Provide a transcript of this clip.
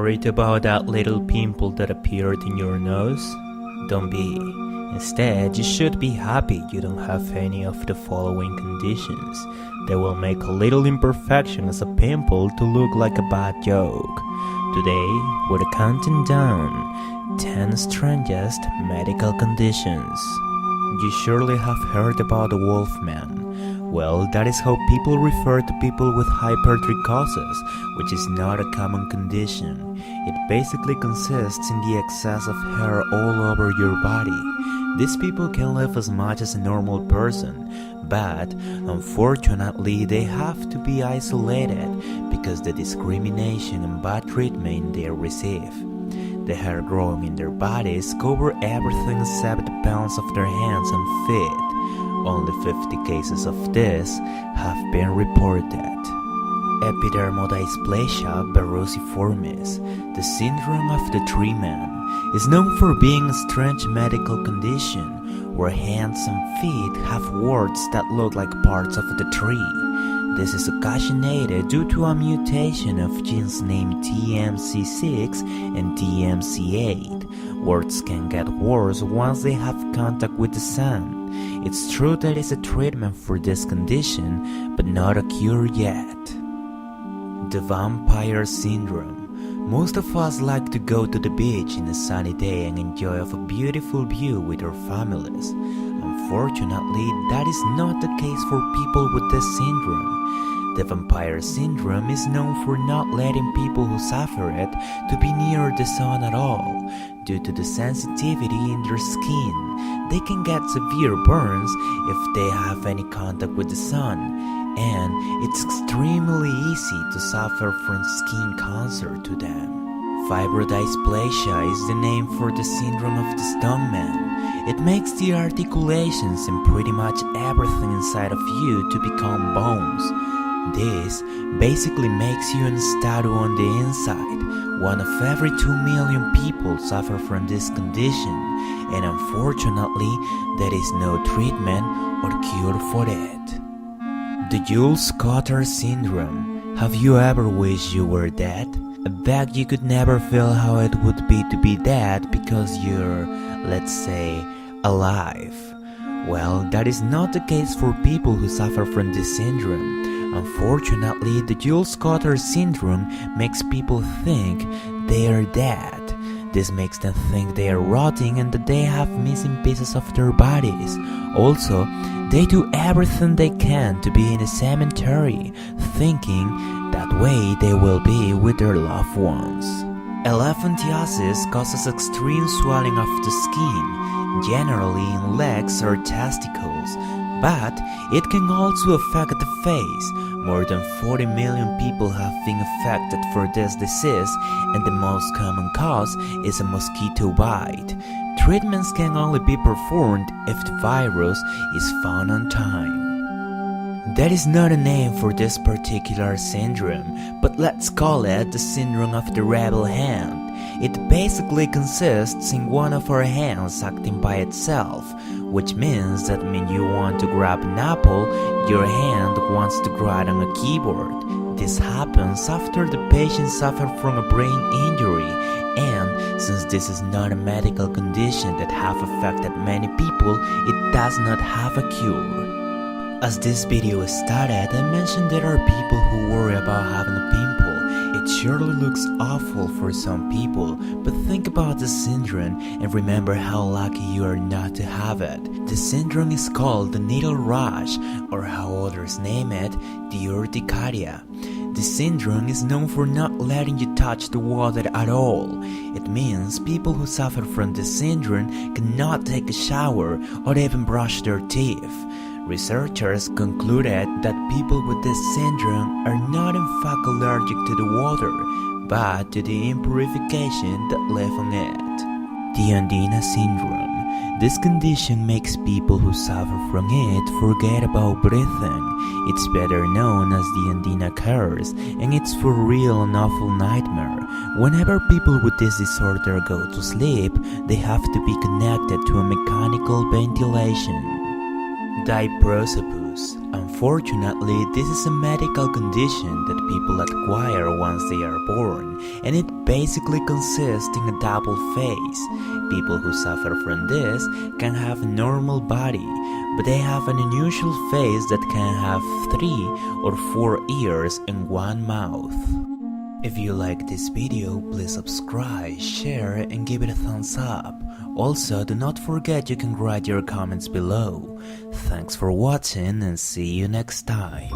worried about that little pimple that appeared in your nose? Don't be. Instead, you should be happy you don't have any of the following conditions that will make a little imperfection as a pimple to look like a bad joke. Today, we're counting down 10 strangest medical conditions. You surely have heard about the Wolfman. Well, that is how people refer to people with hypertrichosis, which is not a common condition. It basically consists in the excess of hair all over your body. These people can live as much as a normal person, but unfortunately they have to be isolated because the discrimination and bad treatment they receive. The hair growing in their bodies cover everything except the palms of their hands and feet. Only 50 cases of this have been reported. Epidermodysplasia verruciformis, the syndrome of the tree man, is known for being a strange medical condition where hands and feet have warts that look like parts of the tree. This is occasioned due to a mutation of genes named TMC6 and TMC8. Warts can get worse once they have contact with the sun. It's true there is a treatment for this condition, but not a cure yet. The vampire syndrome. Most of us like to go to the beach in a sunny day and enjoy a beautiful view with our families. Unfortunately, that is not the case for people with this syndrome. The vampire syndrome is known for not letting people who suffer it to be near the sun at all. Due to the sensitivity in their skin, they can get severe burns if they have any contact with the sun, and it's extremely easy to suffer from skin cancer to them. Fibrodysplasia is the name for the syndrome of the stoneman. It makes the articulations and pretty much everything inside of you to become bones. This basically makes you a statue on the inside. One of every 2 million people suffer from this condition, and unfortunately, there is no treatment or cure for it. The Jules syndrome. Have you ever wished you were dead? I bet you could never feel how it would be to be dead because you're, let's say, alive. Well, that is not the case for people who suffer from this syndrome. Unfortunately, the Jules syndrome makes people think they are dead. This makes them think they are rotting and that they have missing pieces of their bodies. Also, they do everything they can to be in a cemetery, thinking that way they will be with their loved ones. Elephantiasis causes extreme swelling of the skin, generally in legs or testicles, but it can also affect the face. More than 40 million people have been affected for this disease, and the most common cause is a mosquito bite. Treatments can only be performed if the virus is found on time. That is not a name for this particular syndrome, but let's call it the syndrome of the rebel hand. It basically consists in one of our hands acting by itself, which means that when you want to grab an apple, your hand wants to grab on a keyboard. This happens after the patient suffered from a brain injury, and since this is not a medical condition that have affected many people, it does not have a cure. As this video started, I mentioned there are people who worry about having a pimple. It surely looks awful for some people, but think about the syndrome and remember how lucky you are not to have it. The syndrome is called the needle rash, or how others name it, the urticaria. The syndrome is known for not letting you touch the water at all. It means people who suffer from this syndrome cannot take a shower or even brush their teeth. Researchers concluded that people with this syndrome are not in fact allergic to the water, but to the impurification that live on it. The ondina syndrome. This condition makes people who suffer from it forget about breathing. It's better known as the ondina curse, and it's for real an awful nightmare. Whenever people with this disorder go to sleep, they have to be connected to a mechanical ventilation. Diprosopous. Unfortunately, this is a medical condition that people acquire once they are born, and it basically consists in a double face. People who suffer from this can have a normal body, but they have an unusual face that can have 3 or 4 ears and 1 mouth. If you like this video, please subscribe, share, and give it a thumbs up. Also, do not forget you can write your comments below. Thanks for watching and see you next time.